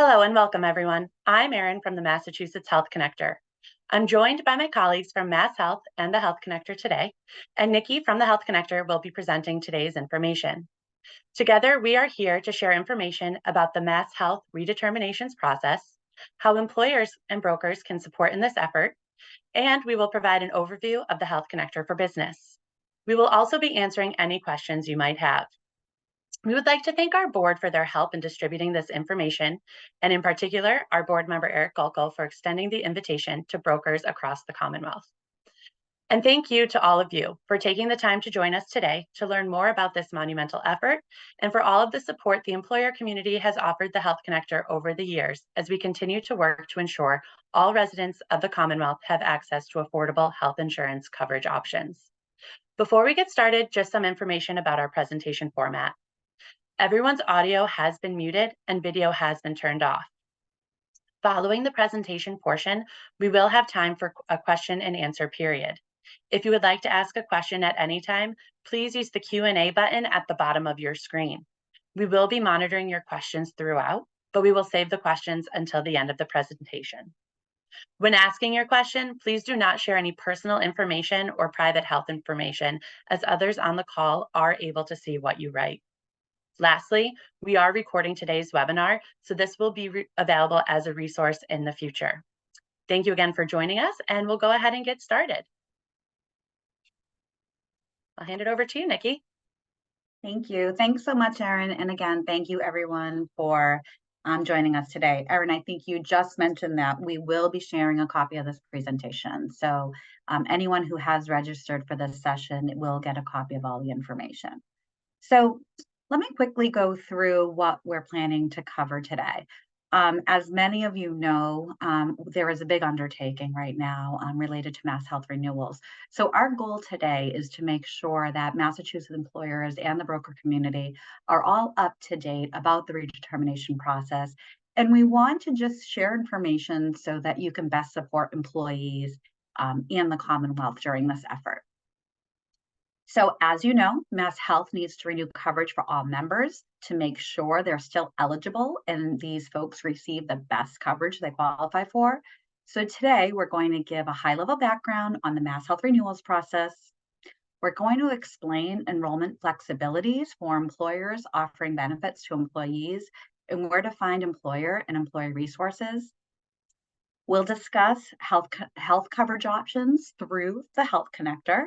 Hello and welcome, everyone. I'm Erin from the Massachusetts Health Connector. I'm joined by my colleagues from MassHealth and the Health Connector today, and Nikki from the Health Connector will be presenting today's information. Together, we are here to share information about the MassHealth redeterminations process, how employers and brokers can support in this effort, and we will provide an overview of the Health Connector for Business. We will also be answering any questions you might have. We would like to thank our board for their help in distributing this information, and in particular, our board member Eric Gulko for extending the invitation to brokers across the Commonwealth. And thank you to all of you for taking the time to join us today to learn more about this monumental effort and for all of the support the employer community has offered the Health Connector over the years as we continue to work to ensure all residents of the Commonwealth have access to affordable health insurance coverage options. Before we get started, just some information about our presentation format. Everyone's audio has been muted and video has been turned off. Following the presentation portion, we will have time for a question and answer period. If you would like to ask a question at any time, please use the Q&A button at the bottom of your screen. We will be monitoring your questions throughout, but we will save the questions until the end of the presentation. When asking your question, please do not share any personal information or private health information, as others on the call are able to see what you write. Lastly, we are recording today's webinar, so this will be available as a resource in the future. Thank you again for joining us, and we'll go ahead and get started. I'll hand it over to you, Nikki. Thank you. Thanks so much, Erin. And again, thank you everyone for joining us today. Erin, I think you just mentioned that we will be sharing a copy of this presentation. So anyone who has registered for this session will get a copy of all the information. So let me quickly go through what we're planning to cover today. As many of you know, there is a big undertaking right now related to MassHealth renewals. So our goal today is to make sure that Massachusetts employers and the broker community are all up to date about the redetermination process. And we want to just share information so that you can best support employees and the Commonwealth during this effort. So as you know, MassHealth needs to renew coverage for all members to make sure they're still eligible and these folks receive the best coverage they qualify for. So today we're going to give a high-level background on the MassHealth renewals process. We're going to explain enrollment flexibilities for employers offering benefits to employees and where to find employer and employee resources. We'll discuss health coverage options through the Health Connector.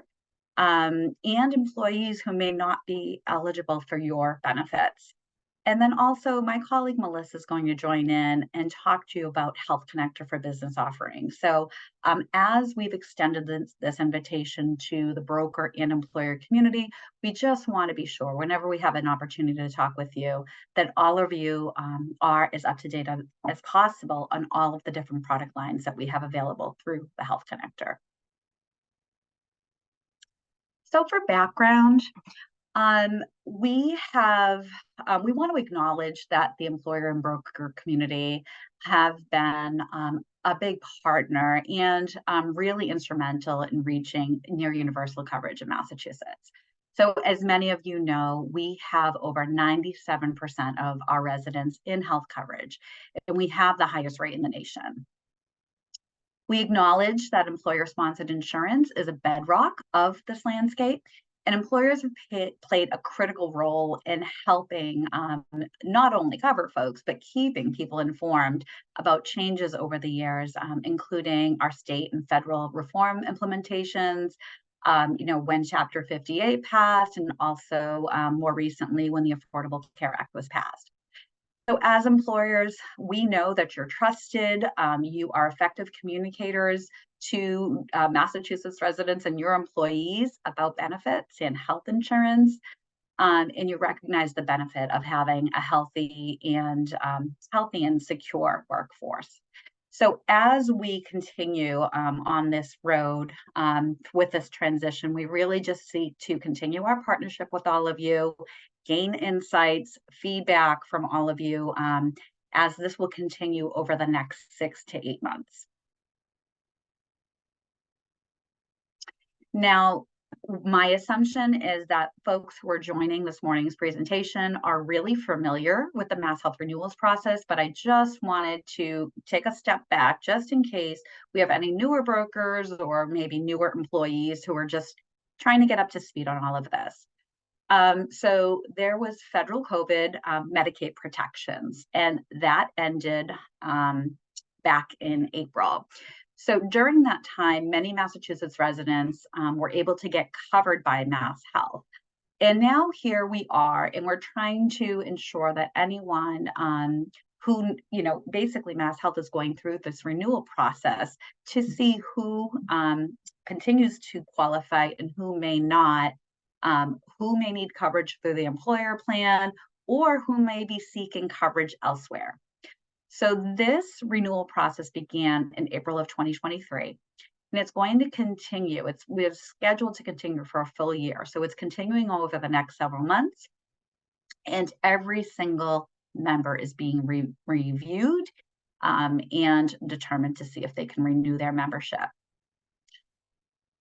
And employees who may not be eligible for your benefits. And then also my colleague Melissa is going to join in and talk to you about Health Connector for Business offerings. So as we've extended this invitation to the broker and employer community, we just want to be sure whenever we have an opportunity to talk with you that all of you are as up to date as possible on all of the different product lines that we have available through the Health Connector. So for background, we want to acknowledge that the employer and broker community have been a big partner and really instrumental in reaching near universal coverage in Massachusetts. So as many of you know, we have over 97% of our residents in health coverage, and we have the highest rate in the nation. We acknowledge that employer-sponsored insurance is a bedrock of this landscape, and employers have played a critical role in helping not only cover folks, but keeping people informed about changes over the years, including our state and federal reform implementations, when Chapter 58 passed, and also more recently when the Affordable Care Act was passed. So as employers, we know that you're trusted, you are effective communicators to Massachusetts residents and your employees about benefits and health insurance, and you recognize the benefit of having a healthy and secure workforce. So as we continue on this road with this transition, we really just seek to continue our partnership with all of you, gain insights, feedback from all of you as this will continue over the next 6 to 8 months. Now, My assumption is that folks who are joining this morning's presentation are really familiar with the MassHealth renewals process, but I just wanted to take a step back just in case we have any newer brokers or maybe newer employees who are just trying to get up to speed on all of this. So there was federal COVID Medicaid protections, and that ended back in April. So during that time, many Massachusetts residents were able to get covered by MassHealth. And now here we are, and we're trying to ensure that anyone who, basically MassHealth is going through this renewal process to see who continues to qualify and who may not, who may need coverage through the employer plan, or who may be seeking coverage elsewhere. So this renewal process began in April of 2023, and it's going to continue. We're scheduled to continue for a full year. So it's continuing over the next several months, and every single member is being reviewed and determined to see if they can renew their membership.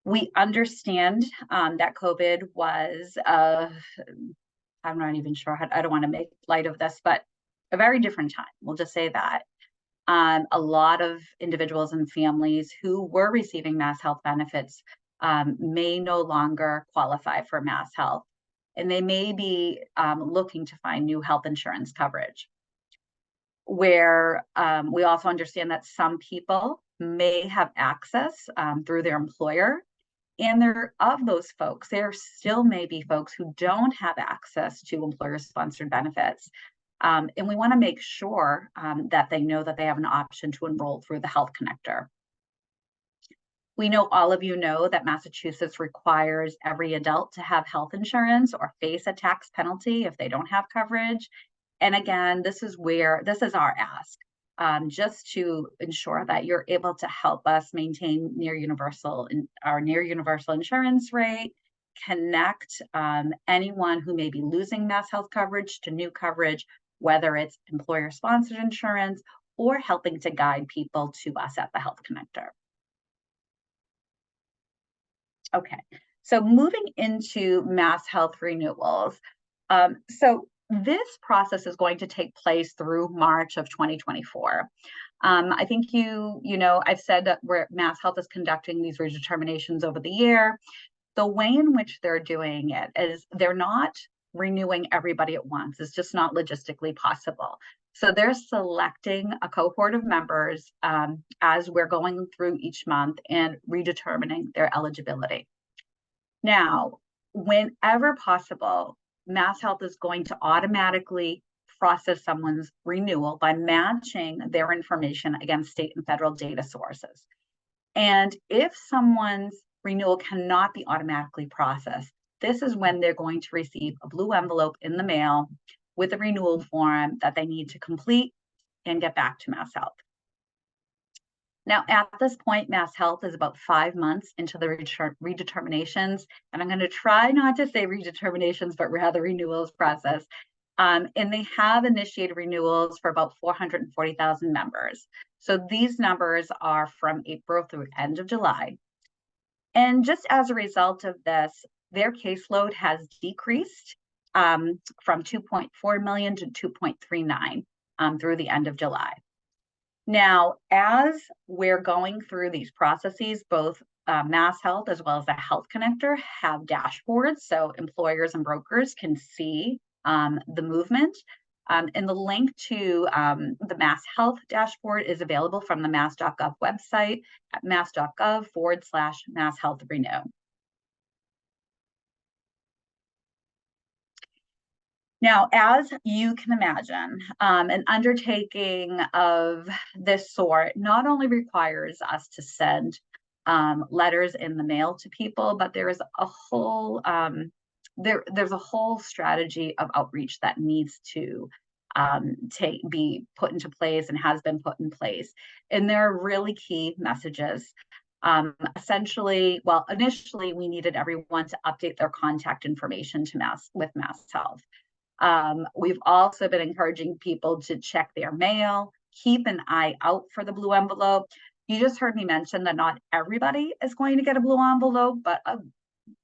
We understand that COVID was, I'm not even sure, I don't want to make light of this, but a very different time. We'll just say that. A lot of individuals and families who were receiving MassHealth benefits may no longer qualify for MassHealth, and they may be looking to find new health insurance coverage. Where we also understand that some people may have access through their employer, and of those folks, there still may be folks who don't have access to employer-sponsored benefits. And we want to make sure that they know that they have an option to enroll through the Health Connector. We know all of you know that Massachusetts requires every adult to have health insurance or face a tax penalty if they don't have coverage. And again, this is our ask, just to ensure that you're able to help us maintain our near universal insurance rate, connect anyone who may be losing MassHealth coverage to new coverage, whether it's employer-sponsored insurance or helping to guide people to us at the Health Connector. Okay, so moving into MassHealth renewals. So this process is going to take place through March of 2024. I think I've said that MassHealth is conducting these redeterminations over the year. The way in which they're doing it is they're not renewing everybody at once. It's just not logistically possible. So they're selecting a cohort of members as we're going through each month and redetermining their eligibility. Now, whenever possible, MassHealth is going to automatically process someone's renewal by matching their information against state and federal data sources. And if someone's renewal cannot be automatically processed, this is when they're going to receive a blue envelope in the mail with a renewal form that they need to complete and get back to MassHealth. Now, at this point, MassHealth is about 5 months into the redeterminations, and I'm going to try not to say redeterminations, but rather renewals process. And they have initiated renewals for about 440,000 members. So these numbers are from April through end of July. And just as a result of this, their caseload has decreased from 2.4 million to 2.39 through the end of July. Now, as we're going through these processes, both MassHealth as well as the Health Connector have dashboards, so employers and brokers can see the movement. And the link to the MassHealth dashboard is available from the mass.gov website at mass.gov/MassHealthRenew. Now, as you can imagine, an undertaking of this sort not only requires us to send letters in the mail to people, but there is a whole there's a whole strategy of outreach that needs to be put into place and has been put in place. And there are really key messages. Initially, we needed everyone to update their contact information to MassHealth. We've also been encouraging people to check their mail, keep an eye out for the blue envelope. You just heard me mention that not everybody is going to get a blue envelope, but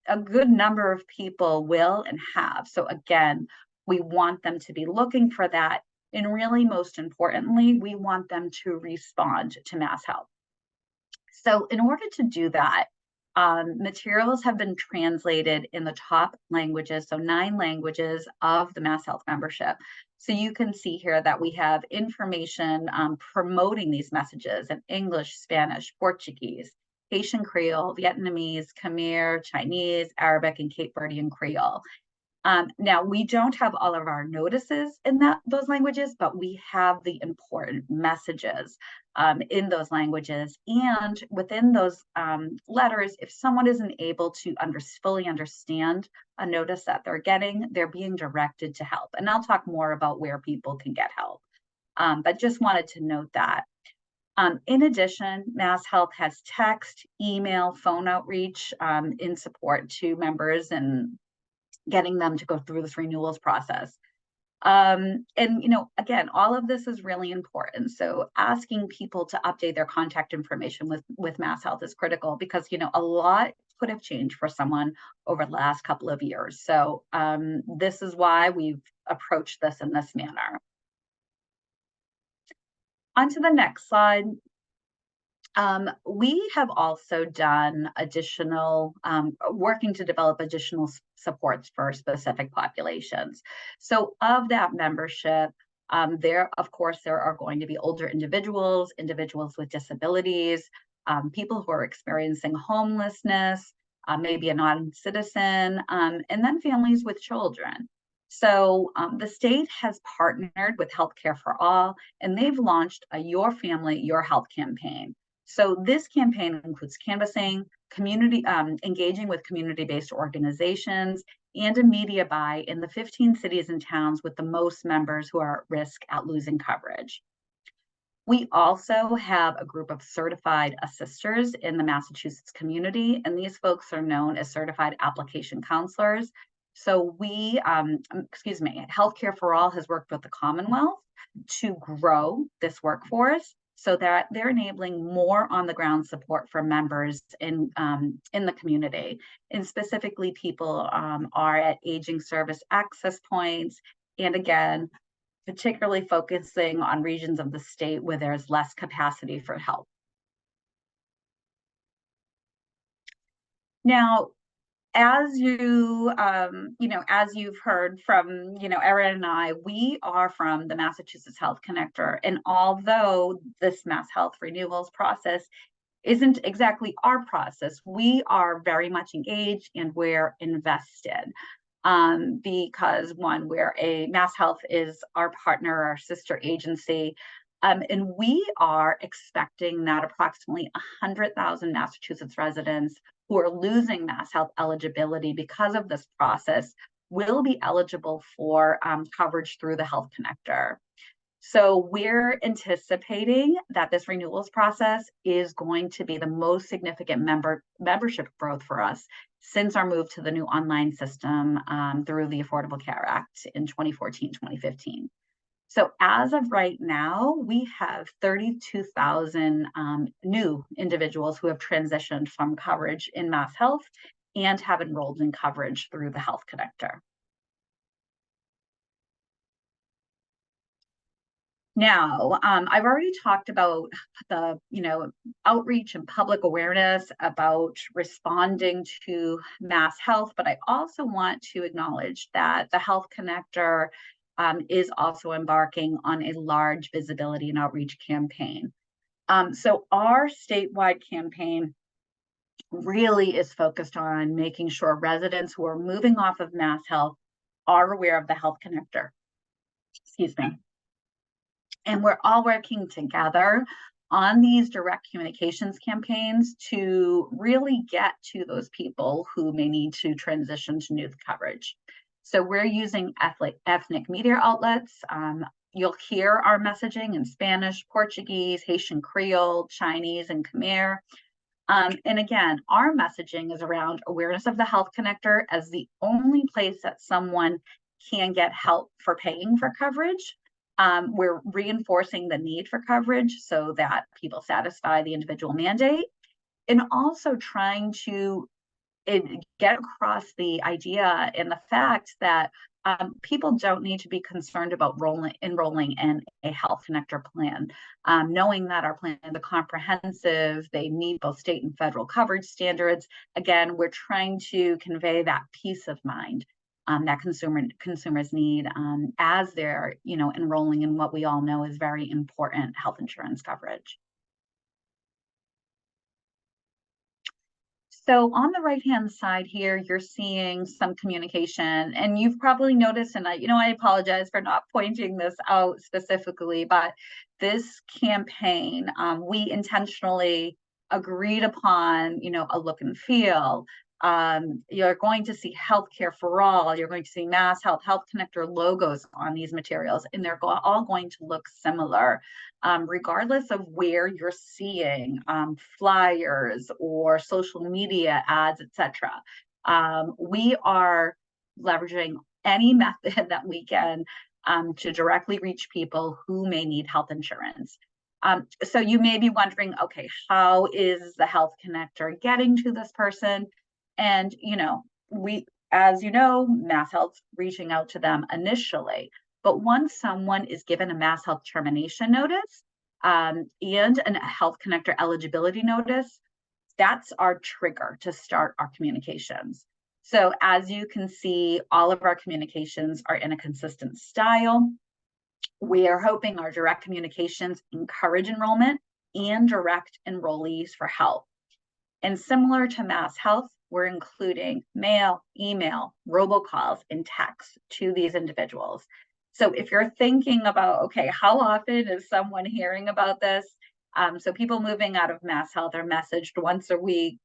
a good number of people will and have. So again, we want them to be looking for that. And really, most importantly, we want them to respond to MassHealth. So in order to do that, materials have been translated in the top languages, so 9 languages of the MassHealth membership. So you can see here that we have information promoting these messages in English, Spanish, Portuguese, Haitian Creole, Vietnamese, Khmer, Chinese, Arabic, and Cape Verdean Creole. Now, we don't have all of our notices in those languages, but we have the important messages in those languages. And within those letters, if someone isn't able to fully understand a notice that they're getting, they're being directed to help. And I'll talk more about where people can get help. But just wanted to note that. In addition, MassHealth has text, email, phone outreach in support to members and getting them to go through this renewals process. And, again, all of this is really important. So asking people to update their contact information with MassHealth is critical because, a lot could have changed for someone over the last couple of years. So this is why we've approached this in this manner. On to the next slide. We have also done additional, working to develop additional supports for specific populations. So of that membership, there are going to be older individuals, individuals with disabilities, people who are experiencing homelessness, maybe a non-citizen, and then families with children. So the state has partnered with Healthcare for All, and they've launched a Your Family, Your Health campaign. So this campaign includes canvassing, engaging with community-based organizations, and a media buy in the 15 cities and towns with the most members who are at risk at losing coverage. We also have a group of certified assisters in the Massachusetts community, and these folks are known as certified application counselors. So Healthcare for All has worked with the Commonwealth to grow this workforce so that they're enabling more on-the-ground support for members in the community. And specifically, people are at aging service access points, and again, particularly focusing on regions of the state where there's less capacity for help. Now, as you've heard from, Erin and I, we are from the Massachusetts Health Connector. And although this MassHealth renewals process isn't exactly our process, we are very much engaged and we're invested. Because one, MassHealth is our partner, our sister agency, and we are expecting that approximately 100,000 Massachusetts residents who are losing MassHealth eligibility because of this process will be eligible for coverage through the Health Connector. So we're anticipating that this renewals process is going to be the most significant membership growth for us since our move to the new online system through the Affordable Care Act in 2014, 2015. So as of right now, we have 32,000 new individuals who have transitioned from coverage in MassHealth and have enrolled in coverage through the Health Connector. Now, I've already talked about the, outreach and public awareness about responding to MassHealth, but I also want to acknowledge that the Health Connector is also embarking on a large visibility and outreach campaign. So our statewide campaign really is focused on making sure residents who are moving off of MassHealth are aware of the Health Connector. Excuse me. And we're all working together on these direct communications campaigns to really get to those people who may need to transition to new coverage. So we're using ethnic media outlets. You'll hear our messaging in Spanish, Portuguese, Haitian Creole, Chinese, and Khmer. And again, our messaging is around awareness of the Health Connector as the only place that someone can get help for paying for coverage. We're reinforcing the need for coverage so that people satisfy the individual mandate, and also trying to get across the idea and the fact that people don't need to be concerned about enrolling in a Health Connector plan, knowing that our plans are comprehensive, they meet both state and federal coverage standards. Again, we're trying to convey that peace of mind that consumers need as they're enrolling in what we all know is very important health insurance coverage. So on the right-hand side here, you're seeing some communication, and you've probably noticed, and I apologize for not pointing this out specifically, but this campaign, we intentionally agreed upon, a look and feel. You're going to see healthcare for all. You're going to see MassHealth, Health Connector logos on these materials, and they're all going to look similar. Regardless of where you're seeing flyers or social media ads, etc. We are leveraging any method that we can to directly reach people who may need health insurance. So you may be wondering, okay, how is the Health Connector getting to this person? And, as you know, MassHealth's reaching out to them initially. But once someone is given a MassHealth termination notice and a Health Connector eligibility notice, that's our trigger to start our communications. So as you can see, all of our communications are in a consistent style. We are hoping our direct communications encourage enrollment and direct enrollees for help. And similar to MassHealth, we're including mail, email, robocalls, and texts to these individuals. So if you're thinking about, okay, how often is someone hearing about this? So people moving out of MassHealth are messaged once a week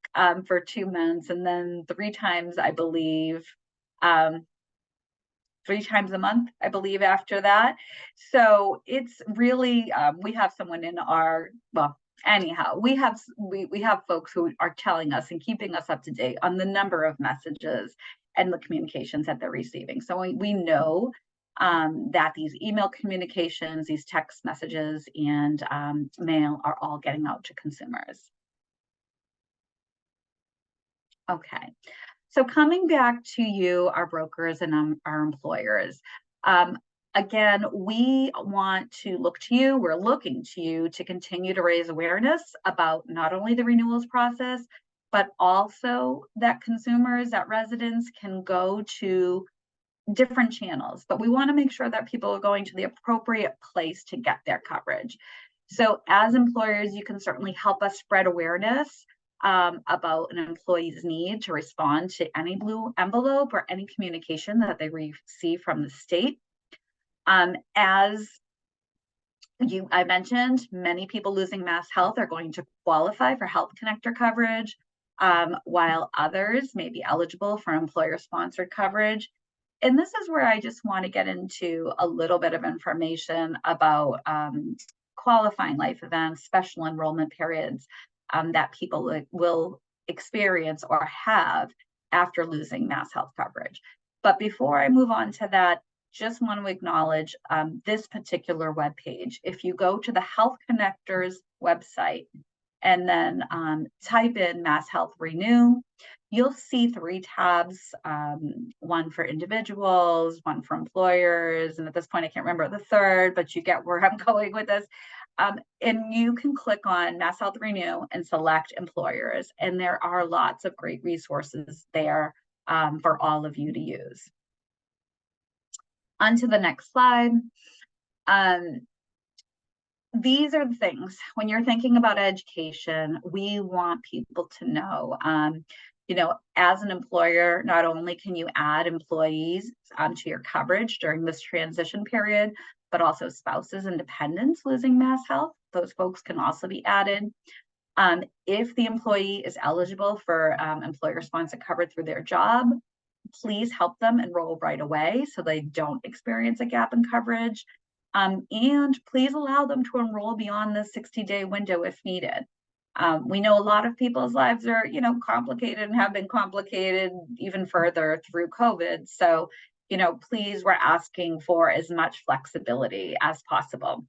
for 2 months, and then 3 times, I believe, 3 times a month, I believe, after that. So it's really, we have someone in our, well, anyhow, we have folks who are telling us and keeping us up to date on the number of messages and the communications that they're receiving. So we know that these email communications, these text messages, and mail are all getting out to consumers. Okay. So coming back to you, our brokers and our employers, again, we want to look to you, we're looking to you to continue to raise awareness about not only the renewals process, but also that consumers, that residents can go to different channels. But we want to make sure that people are going to the appropriate place to get their coverage. So as employers, you can certainly help us spread awareness about an employee's need to respond to any blue envelope or any communication that they receive from the state. As I mentioned, many people losing MassHealth are going to qualify for Health Connector coverage, while others may be eligible for employer-sponsored coverage. And this is where I just want to get into a little bit of information about qualifying life events, special enrollment periods that people will experience or have after losing MassHealth coverage. But before I move on to that, just want to acknowledge this particular webpage. If you go to the Health Connectors website and then type in MassHealth Renew, you'll see 3 tabs, one for individuals, one for employers, and at this point I can't remember the third, but you get where I'm going with this. And you can click on MassHealth Renew and select employers, and there are lots of great resources there for all of you to use. On to the next slide. These are the things, when you're thinking about education, we want people to know, as an employer, not only can you add employees to your coverage during this transition period, but also spouses and dependents losing MassHealth. Those folks can also be added. If the employee is eligible for employer-sponsored coverage through their job, please help them enroll right away so they don't experience a gap in coverage. And please allow them to enroll beyond the 60-day window if needed. We know a lot of people's lives are, complicated and have been complicated even further through COVID. So, please, we're asking for as much flexibility as possible.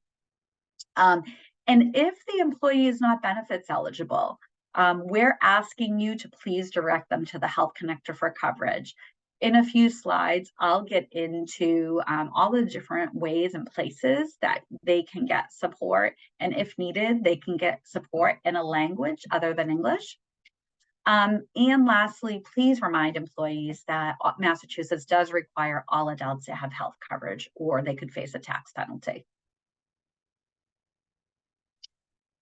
And if the employee is not benefits eligible, we're asking you to please direct them to the Health Connector for coverage. In a few slides, I'll get into all the different ways and places that they can get support. And if needed, they can get support in a language other than English. And lastly, please remind employees that Massachusetts does require all adults to have health coverage, or they could face a tax penalty.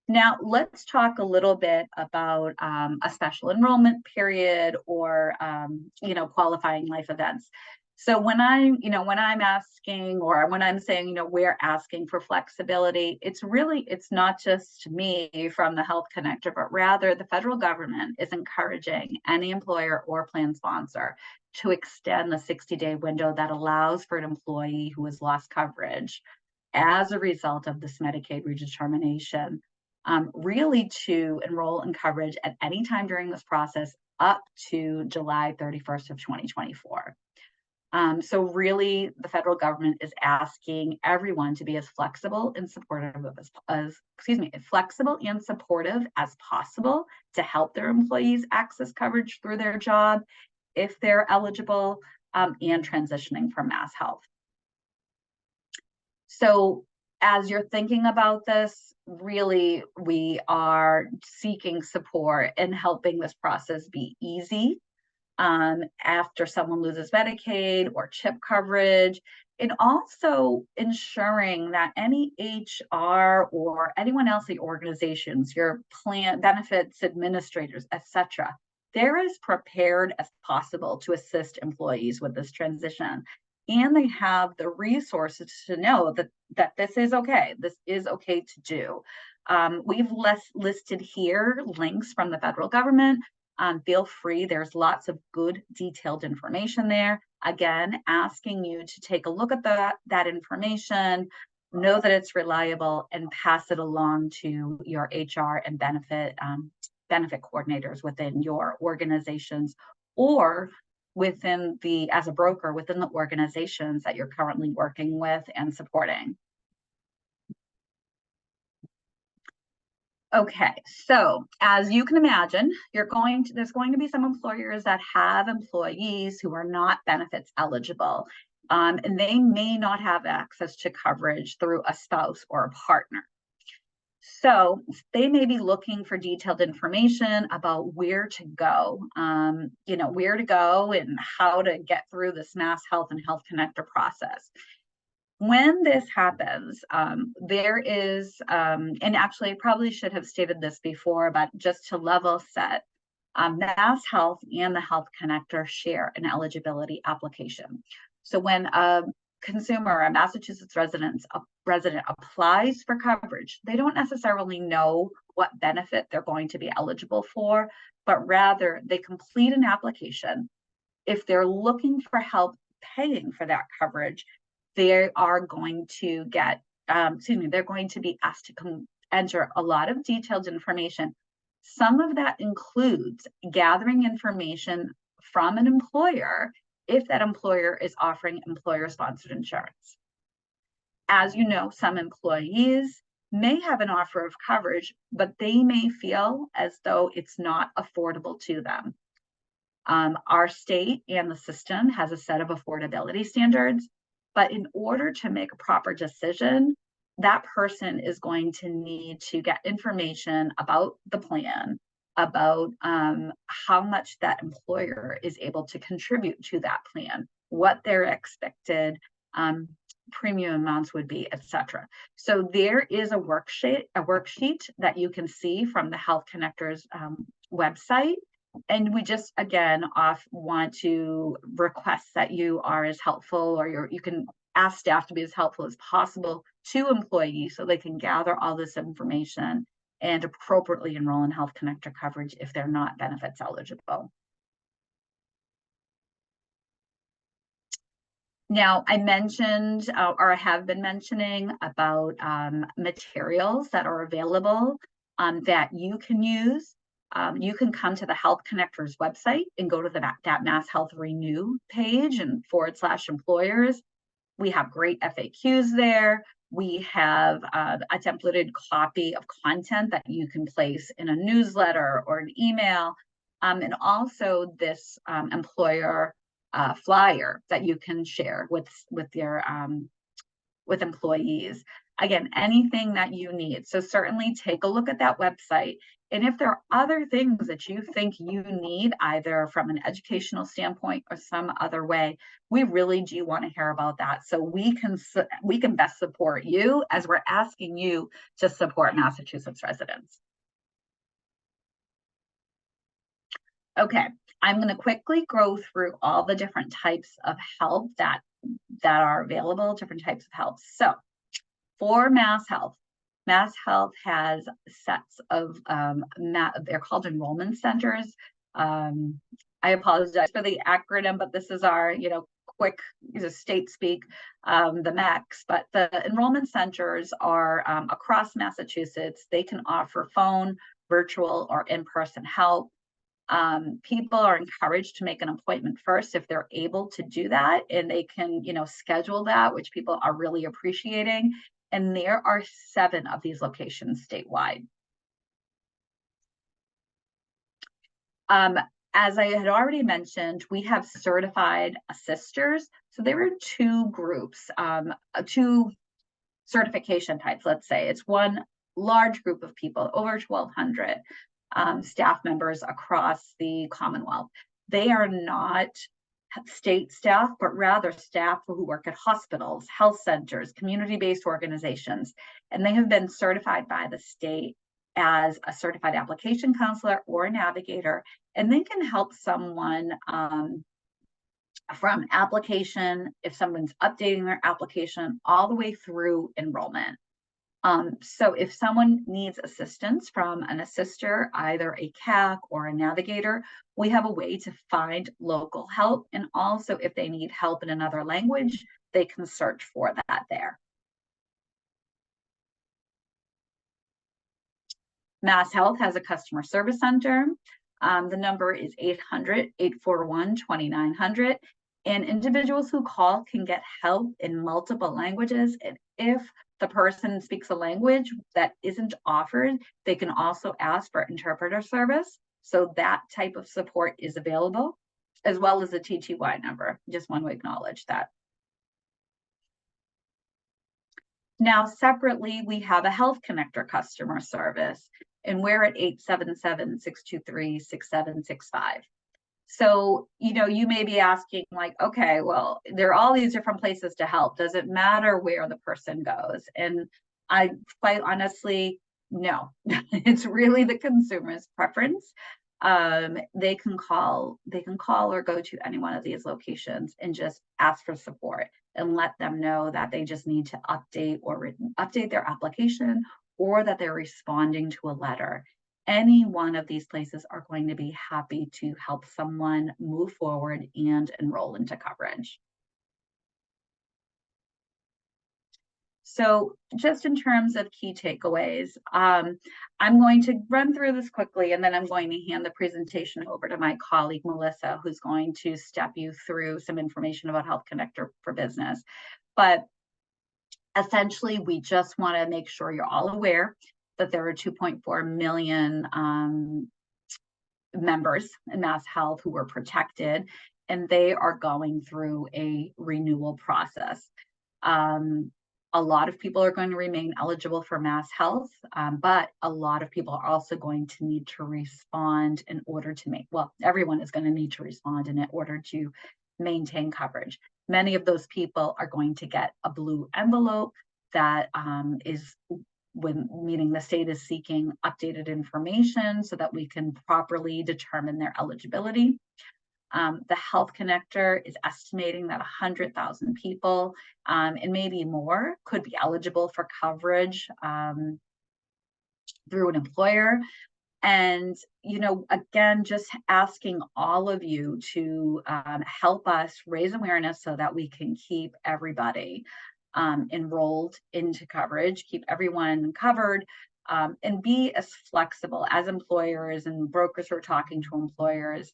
Now, let's talk a little bit about a special enrollment period or qualifying life events. So when I'm asking, or when I'm saying, we're asking for flexibility, it's not just me from the Health Connector, but rather the federal government is encouraging any employer or plan sponsor to extend the 60-day window that allows for an employee who has lost coverage as a result of this Medicaid redetermination, really to enroll in coverage at any time during this process up to July 31st of 2024. So really, the federal government is asking everyone to be as flexible and supportive as possible to help their employees access coverage through their job if they're eligible, and transitioning from MassHealth. So as you're thinking about this, really, we are seeking support and helping this process be easy after someone loses Medicaid or CHIP coverage, and also ensuring that any HR or anyone else in the organizations, your plan benefits administrators, etc., they're as prepared as possible to assist employees with this transition. And they have the resources to know that this is okay. This is okay to do. We've listed here links from the federal government. Feel free, there's lots of good detailed information there. Again, asking you to take a look at that information, know that it's reliable, and pass it along to your HR and benefit coordinators within your organizations, or as a broker within the organizations that you're currently working with and supporting. Okay, so as you can imagine, there's going to be some employers that have employees who are not benefits eligible, and they may not have access to coverage through a spouse or a partner. So they may be looking for detailed information about where to go, where to go and how to get through this MassHealth and Health Connector process. When this happens, there is, and actually I probably should have stated this before, but just to level set, MassHealth and the Health Connector share an eligibility application. So when a consumer, a Massachusetts resident applies for coverage, they don't necessarily know what benefit they're going to be eligible for, but rather they complete an application. If they're looking for help paying for that coverage, they are going to get, they're going to be asked to enter a lot of detailed information. Some of that includes gathering information from an employer if that employer is offering employer-sponsored insurance. As you know, some employees may have an offer of coverage, but they may feel as though it's not affordable to them. Our state and the system has a set of affordability standards, but in order to make a proper decision, that person is going to need to get information about the plan, about how much that employer is able to contribute to that plan, what their expected premium amounts would be, etc. So there is a worksheet that you can see from the Health Connector's website. And we just, again, want to request that you are as helpful, or you can ask staff to be as helpful as possible to employees so they can gather all this information and appropriately enroll in Health Connector coverage if they're not benefits eligible. Now, I mentioned, or I have been mentioning about materials that are available that you can use. You can come to the Health Connector's website and go to that MassHealth Renew page and /employers. We have great FAQs there. We have a templated copy of content that you can place in a newsletter or an email, and also this employer flyer that you can share with your with employees. Again, anything that you need. So certainly take a look at that website. And if there are other things that you think you need, either from an educational standpoint or some other way, we really do want to hear about that. So we can best support you as we're asking you to support Massachusetts residents. Okay, I'm going to quickly go through all the different types of help that are available, different types of help. So for MassHealth, MassHealth has sets of, they're called enrollment centers. I apologize for the acronym, but this is our, quick state speak, the MEX. But the enrollment centers are across Massachusetts. They can offer phone, virtual, or in-person help. People are encouraged to make an appointment first if they're able to do that, and they can, schedule that, which people are really appreciating. And there are 7 of these locations statewide. As I had already mentioned, we have certified assisters. So there are 2 groups, 2 certification types, let's say. It's one large group of people, over 1,200 staff members across the Commonwealth. They are not state staff, but rather staff who work at hospitals, health centers, community-based organizations, and they have been certified by the state as a certified application counselor or a navigator, and they can help someone from application, if someone's updating their application, all the way through enrollment. So if someone needs assistance from an assister, either a CAC or a navigator, we have a way to find local help. And also if they need help in another language, they can search for that there. MassHealth has a customer service center. The number is 800-841-2900. And individuals who call can get help in multiple languages. And if the person speaks a language that isn't offered, they can also ask for interpreter service. So that type of support is available, as well as the TTY number. Just want to acknowledge that. Now, separately, we have a Health Connector customer service, and we're at 877-623-6765. So, you may be asking like, okay, well, there are all these different places to help. Does it matter where the person goes? And I quite honestly, no, it's really the consumer's preference. They can call or go to any one of these locations and just ask for support and let them know that they just need to update their application, or that they're responding to a letter. Any one of these places are going to be happy to help someone move forward and enroll into coverage. So just in terms of key takeaways, I'm going to run through this quickly, and then I'm going to hand the presentation over to my colleague, Melissa, who's going to step you through some information about Health Connector for Business. But essentially, we just want to make sure you're all aware that there are 2.4 million members in MassHealth who were protected, and they are going through a renewal process. A lot of people are going to remain eligible for MassHealth, but a lot of people are also going to need to respond in order to everyone is going to need to respond in order to maintain coverage. Many of those people are going to get a blue envelope that meaning the state is seeking updated information so that we can properly determine their eligibility. The Health Connector is estimating that 100,000 people and maybe more could be eligible for coverage through an employer. And, again, just asking all of you to help us raise awareness so that we can keep everybody enrolled into coverage, keep everyone covered, and be as flexible as employers and brokers who are talking to employers.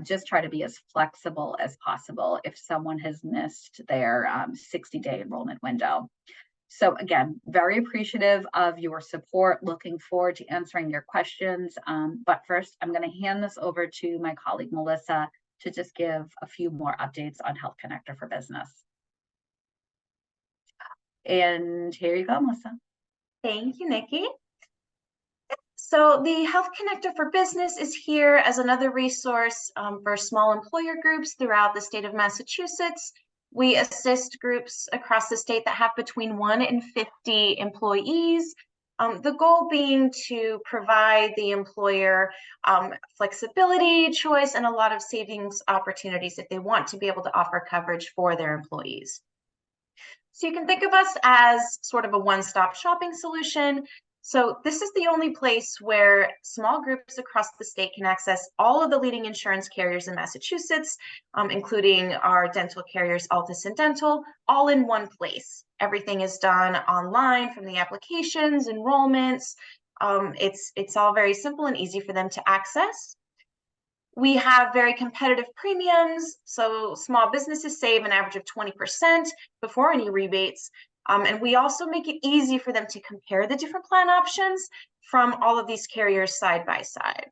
Just try to be as flexible as possible if someone has missed their 60-day enrollment window. So again, very appreciative of your support, looking forward to answering your questions. But first, I'm going to hand this over to my colleague, Melissa, to just give a few more updates on Health Connector for Business. And here you go, Melissa. Thank you, Nikki. So the Health Connector for Business is here as another resource for small employer groups throughout the state of Massachusetts. We assist groups across the state that have between 1 and 50 employees. The goal being to provide the employer flexibility, choice, and a lot of savings opportunities if they want to be able to offer coverage for their employees. So you can think of us as sort of a one-stop shopping solution. So this is the only place where small groups across the state can access all of the leading insurance carriers in Massachusetts, including our dental carriers, Altus and Dental, all in one place. Everything is done online from the applications, enrollments. It's all very simple and easy for them to access. We have very competitive premiums, so small businesses save an average of 20% before any rebates. And we also make it easy for them to compare the different plan options from all of these carriers side by side.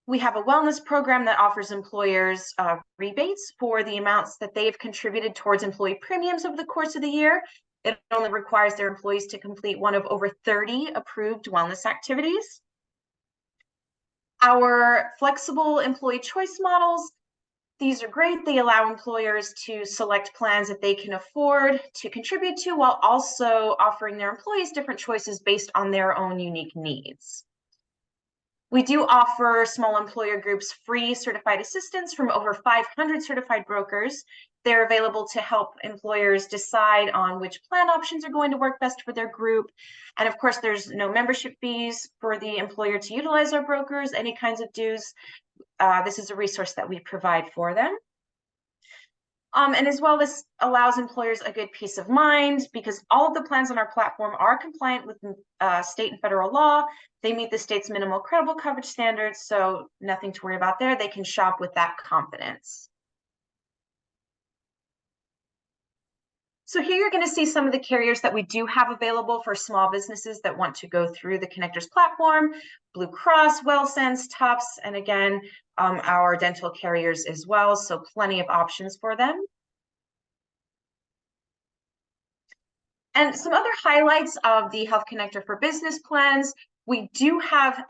We have a wellness program that offers employers rebates for the amounts that they've contributed towards employee premiums over the course of the year. It only requires their employees to complete one of over 30 approved wellness activities. Our flexible employee choice models, these are great. They allow employers to select plans that they can afford to contribute to while also offering their employees different choices based on their own unique needs. We do offer small employer groups free certified assistance from over 500 certified brokers. They're available to help employers decide on which plan options are going to work best for their group. And of course, there's no membership fees for the employer to utilize our brokers, any kinds of dues. This is a resource that we provide for them. And as well, this allows employers a good peace of mind because all of the plans on our platform are compliant with state and federal law. They meet the state's minimal credible coverage standards, so nothing to worry about there. They can shop with that confidence. So here you're going to see some of the carriers that we do have available for small businesses that want to go through the Connectors platform: Blue Cross, WellSense, Tufts, and again, our dental carriers as well. So plenty of options for them. And some other highlights of the Health Connector for Business plans. We do have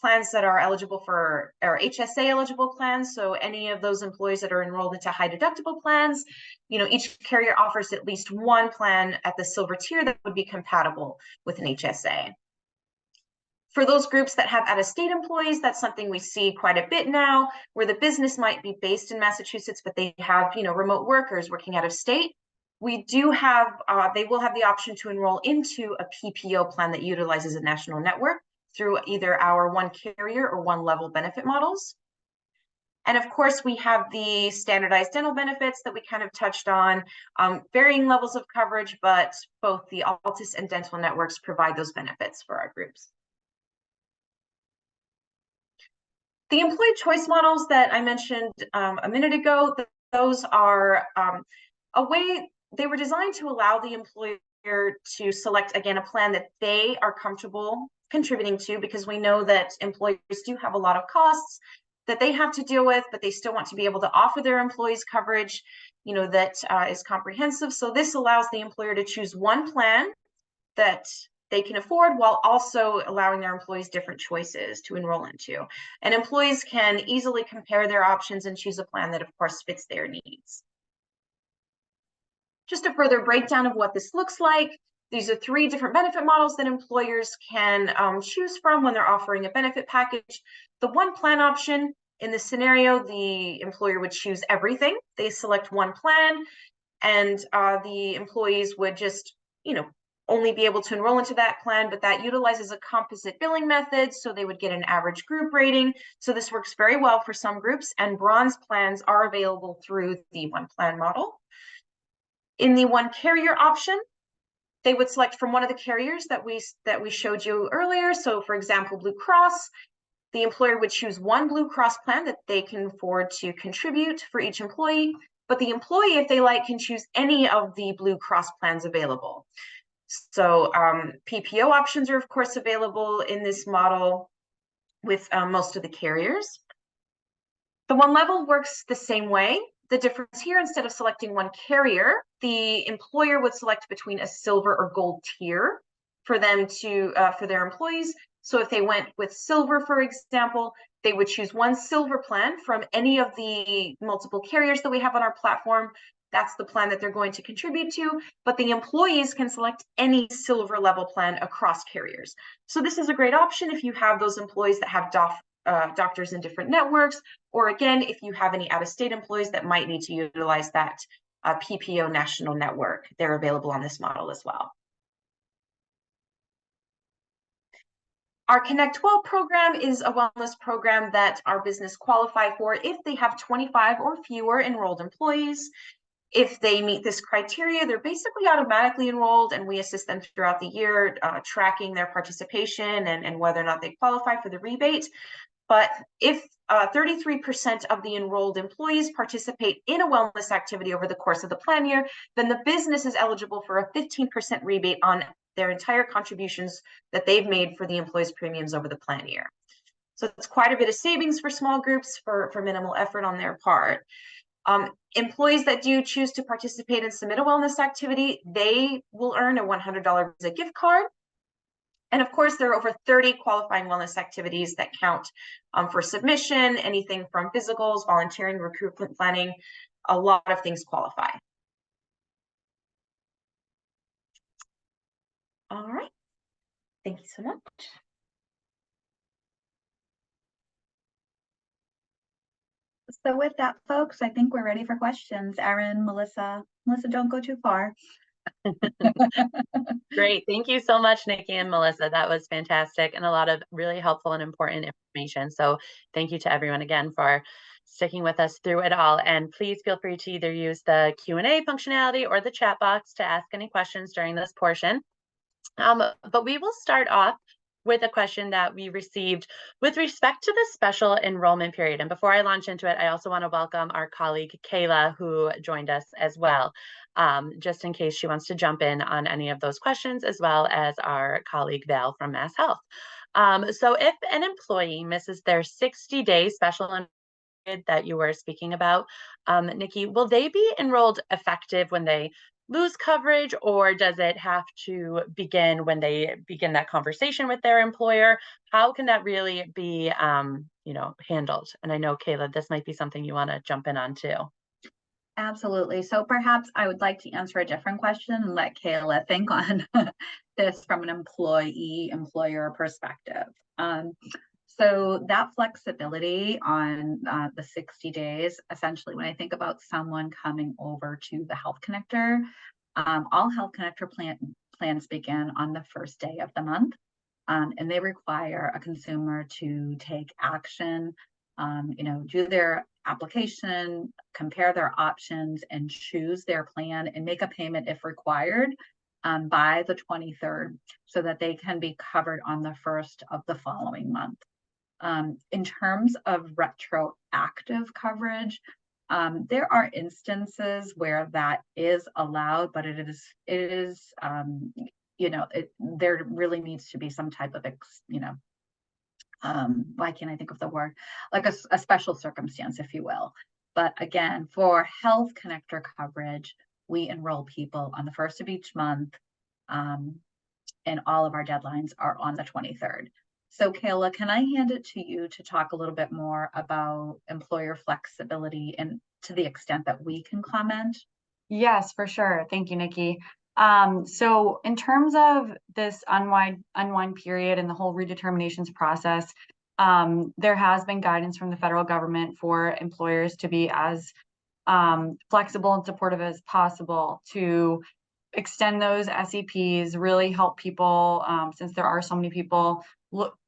plans that are eligible for, or HSA eligible plans. So any of those employees that are enrolled into high deductible plans, each carrier offers at least one plan at the silver tier that would be compatible with an HSA. For those groups that have out-of-state employees, that's something we see quite a bit now, where the business might be based in Massachusetts, but they have, remote workers working out of state. We do have, they will have the option to enroll into a PPO plan that utilizes a national network through either our one carrier or one level benefit models. And of course, we have the standardized dental benefits that we kind of touched on, varying levels of coverage, but both the Altus and dental networks provide those benefits for our groups. The employee choice models that I mentioned a minute ago, those are a way. They were designed to allow the employer to select, again, a plan that they are comfortable contributing to, because we know that employers do have a lot of costs that they have to deal with, but they still want to be able to offer their employees coverage, that is comprehensive. So this allows the employer to choose one plan that they can afford while also allowing their employees different choices to enroll into. And employees can easily compare their options and choose a plan that, of course, fits their needs. Just a further breakdown of what this looks like. These are 3 different benefit models that employers can choose from when they're offering a benefit package. The one plan option, in this scenario, the employer would choose everything. They select one plan, and the employees would just, only be able to enroll into that plan, but that utilizes a composite billing method, so they would get an average group rating. So this works very well for some groups, and bronze plans are available through the one plan model. In the one carrier option, they would select from one of the carriers that we showed you earlier. So for example, Blue Cross, the employer would choose one Blue Cross plan that they can afford to contribute for each employee, but the employee, if they like, can choose any of the Blue Cross plans available. So PPO options are, of course, available in this model with most of the carriers. The one level works the same way. The difference here, instead of selecting one carrier, the employer would select between a silver or gold tier for them to for their employees. So if they went with silver, for example, they would choose one silver plan from any of the multiple carriers that we have on our platform. That's the plan that they're going to contribute to, but the employees can select any silver level plan across carriers. So this is a great option if you have those employees that have doctors in different networks, or again, if you have any out-of-state employees that might need to utilize that PPO national network, they're available on this model as well. Our Connect Well program is a wellness program that our business qualify for if they have 25 or fewer enrolled employees. If they meet this criteria, they're basically automatically enrolled, and we assist them throughout the year, tracking their participation and whether or not they qualify for the rebate. But if 33% of the enrolled employees participate in a wellness activity over the course of the plan year, then the business is eligible for a 15% rebate on their entire contributions that they've made for the employees' premiums over the plan year. So it's quite a bit of savings for small groups for minimal effort on their part. Employees that do choose to participate and submit a wellness activity, they will earn a $100 Visa gift card. And of course, there are over 30 qualifying wellness activities that count for submission, anything from physicals, volunteering, recruitment planning, a lot of things qualify. All right, thank you so much. So with that, folks, I think we're ready for questions. Erin, Melissa, don't go too far. Great. Thank you so much, Nikki and Melissa. That was fantastic and a lot of really helpful and important information. So thank you to everyone again for sticking with us through it all. And please feel free to either use the Q&A functionality or the chat box to ask any questions during this portion. But we will start off with a question that we received with respect to the special enrollment period. And before I launch into it, I also want to welcome our colleague, Kayla, who joined us as well, just in case she wants to jump in on any of those questions, as well as our colleague, Val from MassHealth. So if an employee misses their 60-day special enrollment period that you were speaking about, Nikki, will they be enrolled effective when they lose coverage, or does it have to begin when they begin that conversation with their employer? How can that really be, handled? And I know, Kayla, this might be something you want to jump in on too. Absolutely. So perhaps I would like to answer a different question and let Kayla think on this from an employer perspective. So that flexibility on the 60 days, essentially, when I think about someone coming over to the Health Connector, all Health Connector plans begin on the first day of the month, and they require a consumer to take action, do their application, compare their options, and choose their plan and make a payment if required by the 23rd, so that they can be covered on the first of the following month. In terms of retroactive coverage, there are instances where that is allowed, but there really needs to be some type of, why can't I think of the word, like a special circumstance, if you will. But again, for Health Connector coverage, we enroll people on the first of each month, and all of our deadlines are on the 23rd. So Kayla, can I hand it to you to talk a little bit more about employer flexibility and to the extent that we can comment? Yes, for sure. Thank you, Nikki. So in terms of this unwind period and the whole redeterminations process, there has been guidance from the federal government for employers to be as flexible and supportive as possible to extend those SEPs, really help people, since there are so many people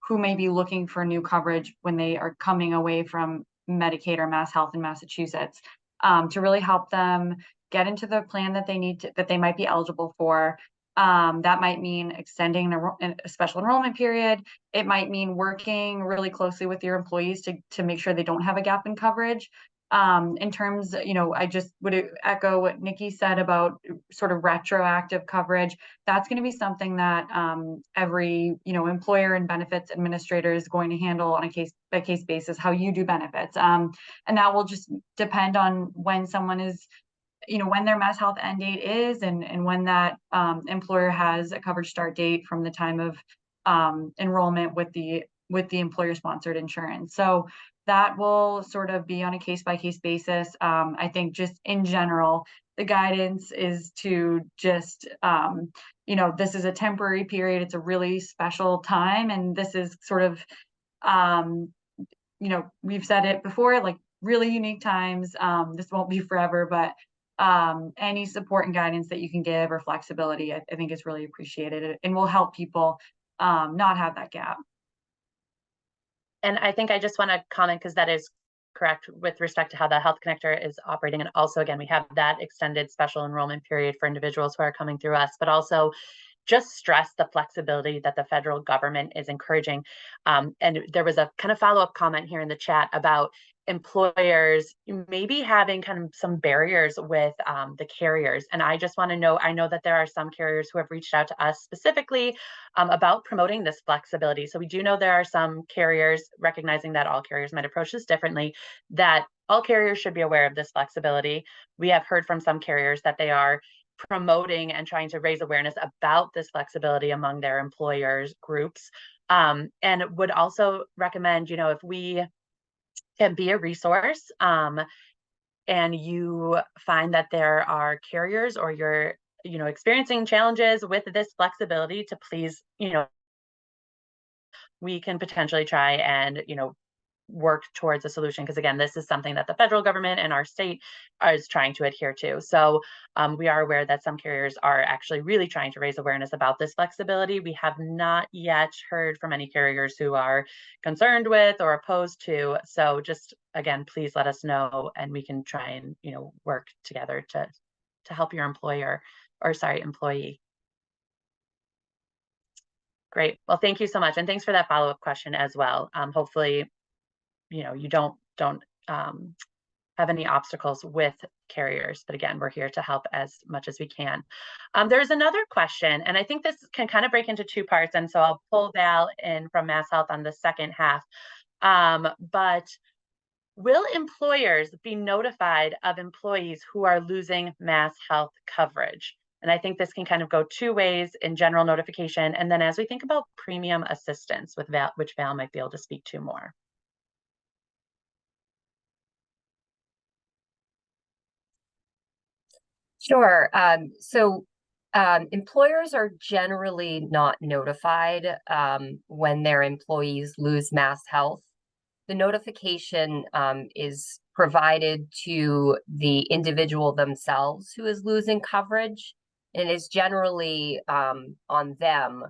who may be looking for new coverage when they are coming away from Medicaid or MassHealth in Massachusetts, to really help them get into the plan that they need that they might be eligible for. That might mean extending a special enrollment period. It might mean working really closely with your employees to make sure they don't have a gap in coverage. In terms, I just would echo what Nikki said about sort of retroactive coverage. That's going to be something that every, employer and benefits administrator is going to handle on a case-by-case basis, how you do benefits. And that will just depend on when someone is, when their MassHealth end date is, and when that employer has a coverage start date from the time of enrollment with the employer-sponsored insurance. So that will sort of be on a case-by-case basis. I think just in general, the guidance is to just, this is a temporary period. It's a really special time. And this is sort of, we've said it before, like really unique times. This won't be forever, but any support and guidance that you can give or flexibility, I think is really appreciated and will help people not have that gap. And I think I just want to comment, because that is correct with respect to how the Health Connector is operating. And also, again, we have that extended special enrollment period for individuals who are coming through us, but also just stress the flexibility that the federal government is encouraging. And there was a kind of follow-up comment here in the chat about employers maybe having kind of some barriers with the carriers. And I just want to know, I know that there are some carriers who have reached out to us specifically about promoting this flexibility. So we do know there are some carriers, recognizing that all carriers might approach this differently, that all carriers should be aware of this flexibility. We have heard from some carriers that they are promoting and trying to raise awareness about this flexibility among their employers groups, and would also recommend, if we can be a resource, and you find that there are carriers or you're experiencing challenges with this flexibility, to please, we can potentially try and work towards a solution, because again, this is something that the federal government and our state is trying to adhere to. So we are aware that some carriers are actually really trying to raise awareness about this flexibility. We have not yet heard from any carriers who are concerned with or opposed to. So just again, please let us know, and we can try and work together to help your employee. Great. Well, thank you so much, and thanks for that follow-up question as well. Hopefully you don't have any obstacles with carriers, but again, we're here to help as much as we can. There's another question, and I think this can kind of break into two parts, and so I'll pull Val in from MassHealth on the second half. But will employers be notified of employees who are losing MassHealth coverage? And I think this can kind of go two ways: in general notification, and then as we think about premium assistance, with Val, which Val might be able to speak to more. Sure. Employers are generally not notified when their employees lose MassHealth. The notification is provided to the individual themselves who is losing coverage, and is generally on them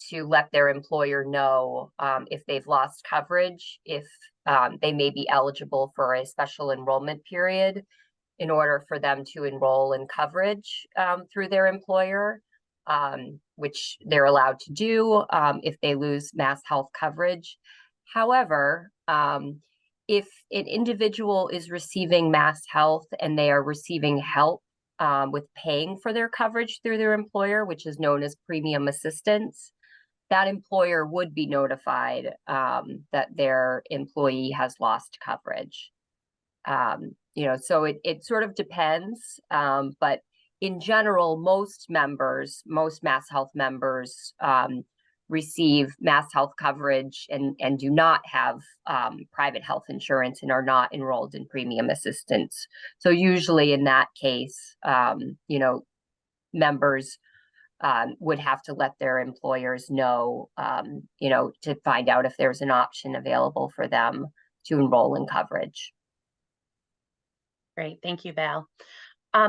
to let their employer know if they've lost coverage, if they may be eligible for a special enrollment period, in order for them to enroll in coverage through their employer, which they're allowed to do if they lose MassHealth coverage. However, if an individual is receiving MassHealth and they are receiving help with paying for their coverage through their employer, which is known as premium assistance, that employer would be notified that their employee has lost coverage. So it sort of depends, but in general, most MassHealth members receive MassHealth coverage and do not have private health insurance and are not enrolled in premium assistance. So usually in that case, members would have to let their employers know, to find out if there's an option available for them to enroll in coverage. Great, thank you, Val.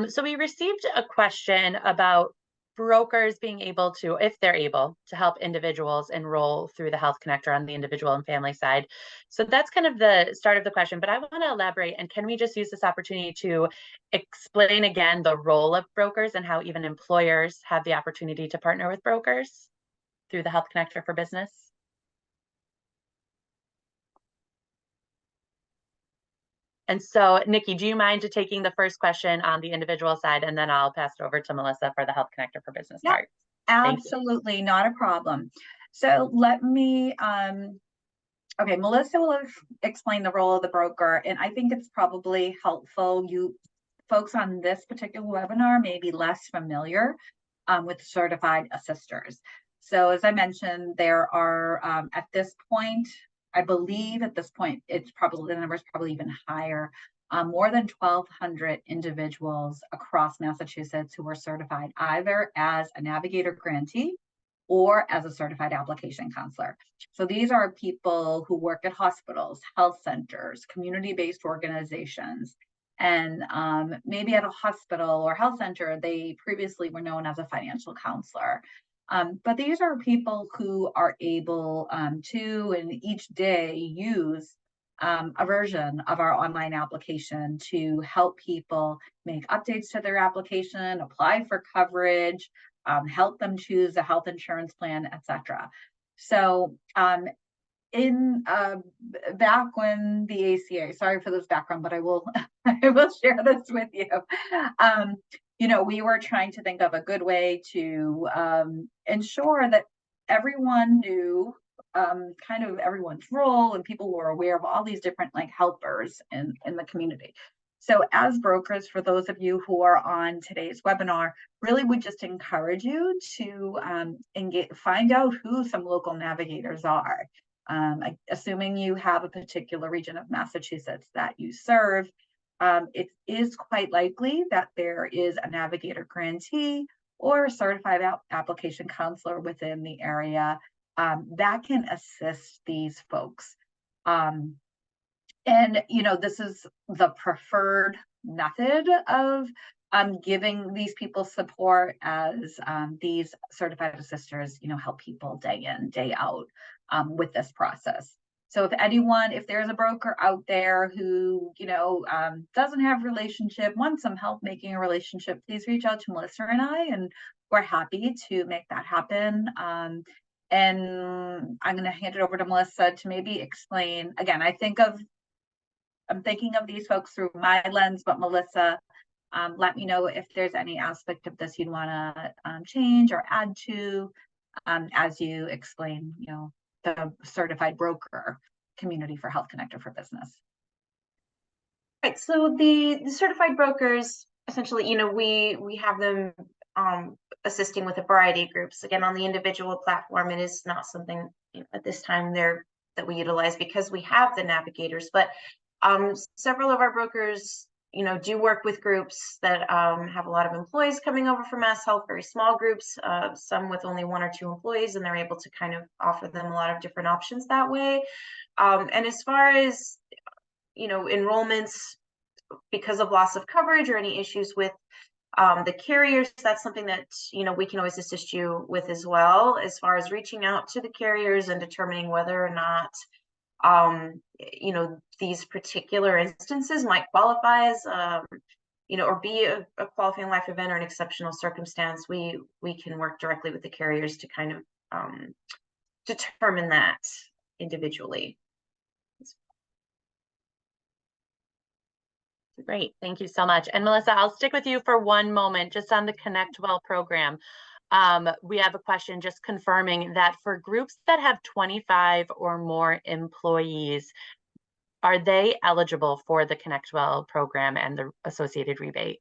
So we received a question about brokers being able to, if they're able to, help individuals enroll through the Health Connector on the individual and family side. So that's kind of the start of the question, but I want to elaborate, and can we just use this opportunity to explain again the role of brokers and how even employers have the opportunity to partner with brokers through the Health Connector for Business? And so, Nikki, do you mind taking the first question on the individual side, and then I'll pass it over to Melissa for the Health Connector for Business Yeah, part? absolutely, not a problem. So let me, okay, Melissa will explain the role of the broker, and I think it's probably helpful. You folks on this particular webinar may be less familiar with certified assisters. So as I mentioned, there are at this point, I believe at this point, it's probably, the number is probably even higher, more than 1,200 individuals across Massachusetts who are certified either as a Navigator grantee or as a certified application counselor. So these are people who work at hospitals, health centers, community-based organizations, and maybe at a hospital or health center, they previously were known as a financial counselor. But these are people who are able to, and each day, use a version of our online application to help people make updates to their application, apply for coverage, help them choose a health insurance plan, etc. So in back when the ACA, sorry for this background, but I will I will share this with you. You know, we were trying to think of a good way to ensure that everyone knew kind of everyone's role, and people were aware of all these different like helpers in the community. So as brokers, for those of you who are on today's webinar, really would just encourage you to find out who some local navigators are. Assuming you have a particular region of Massachusetts that you serve, it is quite likely that there is a Navigator grantee or a certified application counselor within the area that can assist these folks. And, you know, this is the preferred method of giving these people support, as these certified assisters, you know, help people day in, day out with this process. So if there's a broker out there who, you know, doesn't have a relationship, wants some help making a relationship, please reach out to Melissa and I, and we're happy to make that happen. And I'm going to hand it over to Melissa to maybe explain, again, I'm thinking of these folks through my lens, but Melissa, let me know if there's any aspect of this you'd want to change or add to as you explain, you know, the certified broker community for Health Connector for Business. Right. So the certified brokers, essentially, you know, we have them assisting with a variety of groups. Again, on the individual platform, it is not something, you know, at this time that we utilize because we have the navigators, but several of our brokers, you know, do work with groups that have a lot of employees coming over from MassHealth, very small groups, some with only 1 or 2 employees, and they're able to kind of offer them a lot of different options that way. And as far as, you know, enrollments because of loss of coverage or any issues with the carriers, that's something that, you know, we can always assist you with as well, as far as reaching out to the carriers and determining whether or not you know, these particular instances might qualify as, you know, or be a qualifying life event or an exceptional circumstance. We can work directly with the carriers to kind of determine that individually. Great, thank you so much. And Melissa, I'll stick with you for one moment, just on the Connect Well program. We have a question just confirming that for groups that have 25 or more employees, are they eligible for the Connect Well program and the associated rebate?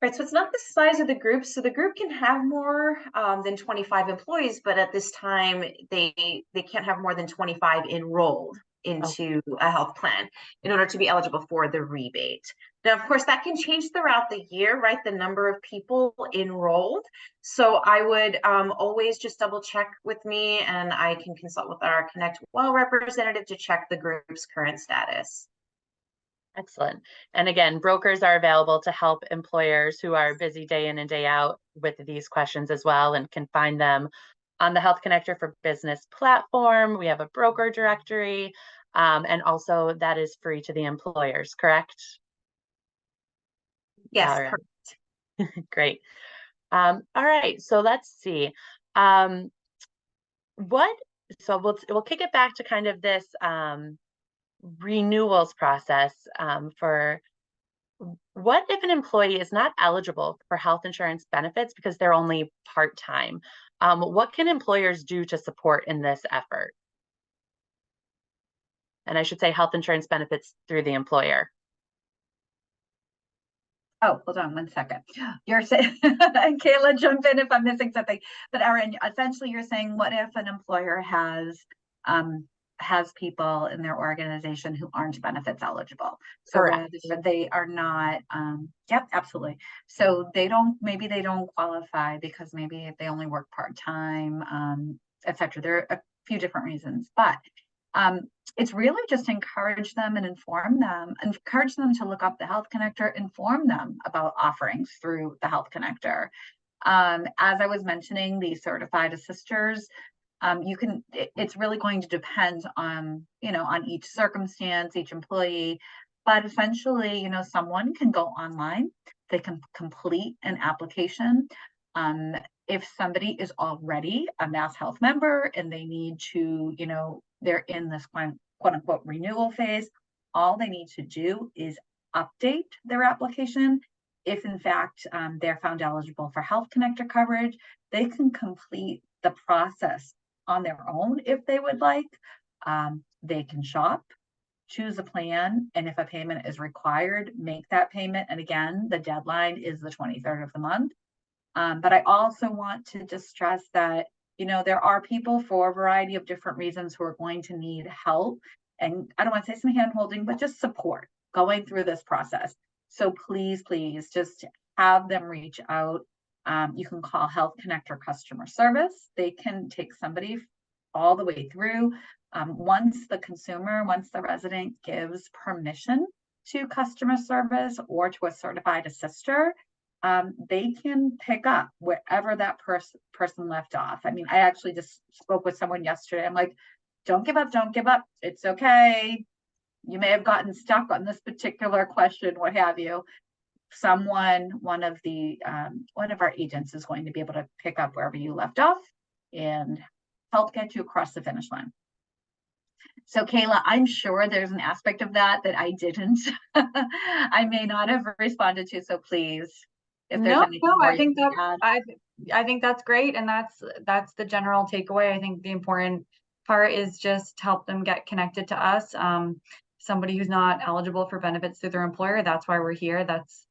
Right, so it's not the size of the group. So the group can have more than 25 employees, but at this time, they can't have more than 25 enrolled into a health plan in order to be eligible for the rebate. Now, of course, that can change throughout the year, right? The number of people enrolled. So I would always just double check with me, and I can consult with our Connect Well representative to check the group's current status. Excellent. And again, brokers are available to help employers who are busy day in and day out with these questions as well, and can find them on the Health Connector for Business platform. We have a broker directory, and also that is free to the employers, correct? Yes, All right. correct. Great. All right, so let's see. So we'll kick it back to kind of this renewals process for what if an employee is not eligible for health insurance benefits because they're only part-time? What can employers do to support in this effort? And I should say health insurance benefits through the employer. Oh, hold on one second. You're saying, and Kayla, jump in if I'm missing something. But Erin, essentially you're saying, what if an employer has people in their organization who aren't benefits eligible? So Correct. whether they are not, yep, absolutely. So maybe they don't qualify because maybe they only work part-time, et cetera. There are a few different reasons, but it's really just encourage them and encourage them to look up the Health Connector, inform them about offerings through the Health Connector. As I was mentioning, the certified assisters, it's really going to depend on, on each circumstance, each employee, but essentially, someone can go online, they can complete an application. If somebody is already a MassHealth member and they need to, they're in this quote unquote renewal phase, all they need to do is update their application. If in fact they're found eligible for Health Connector coverage, they can complete the process on their own if they would like. They can shop, choose a plan, and if a payment is required, make that payment. And again, the deadline is the 23rd of the month. But I also want to just stress that, there are people for a variety of different reasons who are going to need help. And I don't want to say some hand holding, but just support going through this process. So please, please just have them reach out. You can call Health Connector customer service. They can take somebody all the way through. Once the resident gives permission to customer service or to a certified assister, they can pick up wherever that person left off. I mean, I actually just spoke with someone yesterday. I'm like, don't give up, don't give up. It's okay. You may have gotten stuck on this particular question, what have you. One of our agents is going to be able to pick up wherever you left off and help get you across the finish line. So Kayla, I'm sure there's an aspect of that I didn't, I may not have responded to, so please. If there's anything more I think I think that's great, and that's the general takeaway. I think the important part is just help them get connected to us. Somebody who's not eligible for benefits through their employer, that's why we're here. That's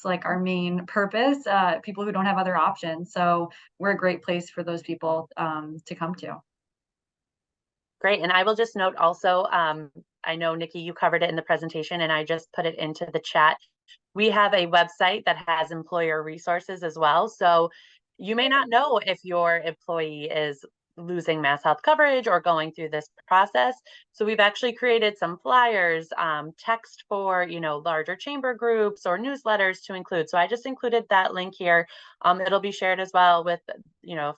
like our main purpose. People who don't have other options, so we're a great place for those people to come to. Great, and I will just note also, I know Nikki, you covered it in the presentation, and I just put it into the chat. We have a website that has employer resources as well. So you may not know if your employee is losing MassHealth coverage or going through this process. So we've actually created some flyers, text for, larger chamber groups or newsletters to include. So I just included that link here. It'll be shared as well with,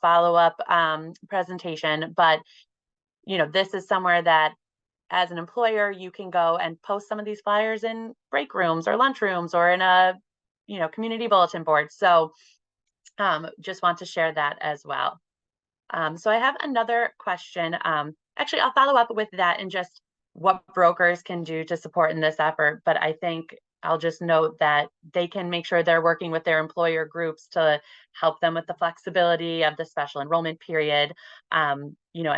follow-up presentation. But, this is somewhere that as an employer, you can go and post some of these flyers in break rooms or lunch rooms or in a, community bulletin board. So just want to share that as well. So I have another question. Actually, I'll follow up with that in just what brokers can do to support in this effort. But I think I'll just note that they can make sure they're working with their employer groups to help them with the flexibility of the special enrollment period, and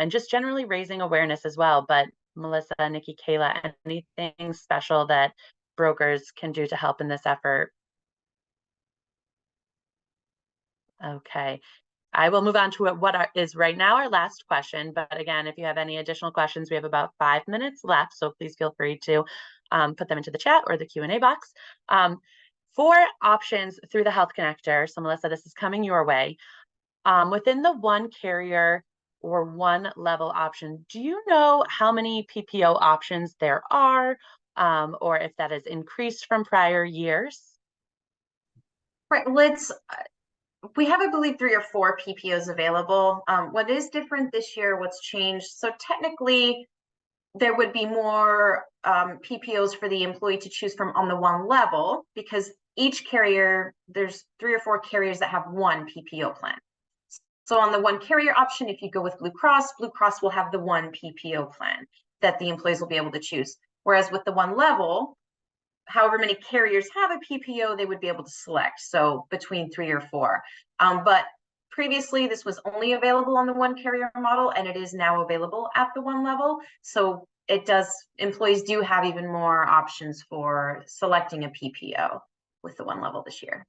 just generally raising awareness as well. But Melissa, Nikki, Kayla, anything special that brokers can do to help in this effort? Okay, I will move on to what is right now our last question. But again, if you have any additional questions, we have about 5 minutes left. So please feel free to put them into the chat or the Q&A box. For options through the Health Connector, so Melissa, this is coming your way. Within the one carrier or one level option, do you know how many PPO options there are, or if that has increased from prior years? Right, we have, I believe, 3 or 4 PPOs available. What is different this year, what's changed? So technically, there would be more PPOs for the employee to choose from on the one level, because each carrier, there's 3 or 4 carriers that have one PPO plan. So on the one carrier option, if you go with Blue Cross will have the one PPO plan. that the employees will be able to choose. Whereas with the one level, however many carriers have a PPO, they would be able to select. So between 3 or 4. But previously, this was only available on the one carrier model, and it is now available at the one level. So employees do have even more options for selecting a PPO with the one level this year.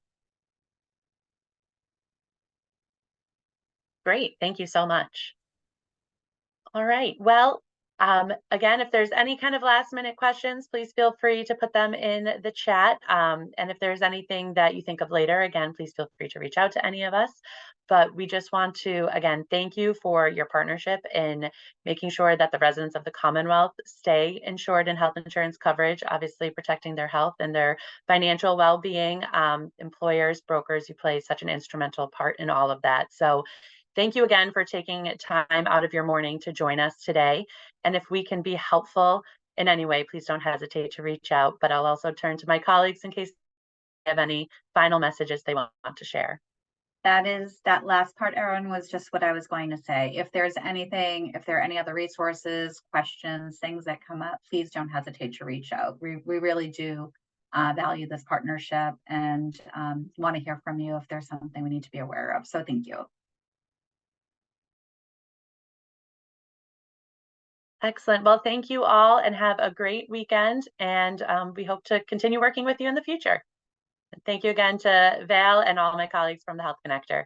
Great, thank you so much. All right, well, again, if there's any kind of last minute questions, please feel free to put them in the chat. And if there's anything that you think of later, again, please feel free to reach out to any of us. But we just want to, again, thank you for your partnership in making sure that the residents of the Commonwealth stay insured in health insurance coverage, obviously protecting their health and their financial well-being. Employers, brokers, you play such an instrumental part in all of that. So thank you again for taking time out of your morning to join us today. And if we can be helpful in any way, please don't hesitate to reach out. But I'll also turn to my colleagues in case they have any final messages they want to share. That last part, Erin, was just what I was going to say. If there are any other resources, questions, things that come up, please don't hesitate to reach out. We really do value this partnership and want to hear from you if there's something we need to be aware of. So thank you. Excellent. Well, thank you all and have a great weekend. And we hope to continue working with you in the future. Thank you again to Val and all my colleagues from the Health Connector.